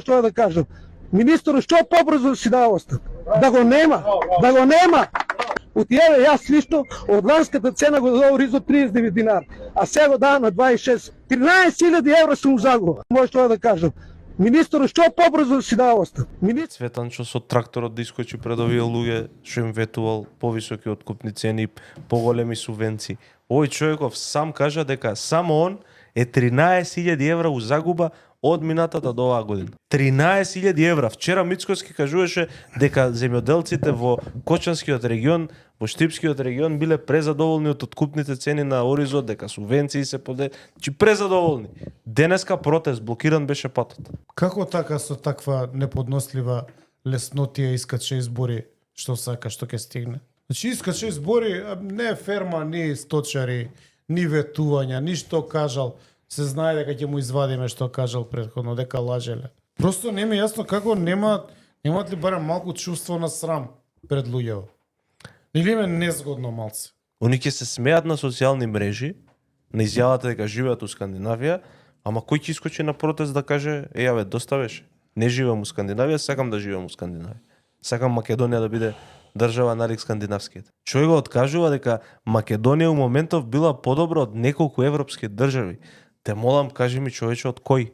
Што да кажам? Министерот што побрзо си дава оставка? Да го нема, да го нема. Отиеве јас лично од ланската цена го договорив за 39 динар, а сега го дава на 26. 13.000 евра сум загуба. Може тоа да кажам. Министерот што побрзо си дава оставка? Цветанчо со тракторот да искочи пред овие луѓе што им ветувал повисоки откупни цени, поголеми субвенции. Овој човеков сам кажа дека само он е 13.000 евра у загуба од минатата до оваа година. 13.000 евра. Вчера Мицкоски кажуваше дека земјоделците во Кочанскиот регион, во Штипскиот регион биле презадоволни од откупните цени на оризот, дека субвенции се презадоволни. Денеска протест, блокиран беше патот. Како така со таква неподнослива леснотија искаче избори што сака, што ќе стигне? Значи искаче избори, не ферма, ни сточари, ни ветувања, ни што кажал, се знае дека ќе му извадиме што кажал претходно, дека лажеле. Просто не ми е јасно како немаат ли барем малку чувство на срам пред луѓето. Или ме незгодно малце. Они ќе се смеат на социјални мрежи, на изјавата дека живеат у Скандинавија, ама кој ќе искочи на протест да каже, јаве, доста беше. Не живеам у Скандинавија, сакам да живеам у Скандинавија. Сакам Македонија да биде држава налик скандинавските. Човек откажува дека Македонија у моментов била подобра од неколку европски држави. Те молам, кажи ми човече од кој?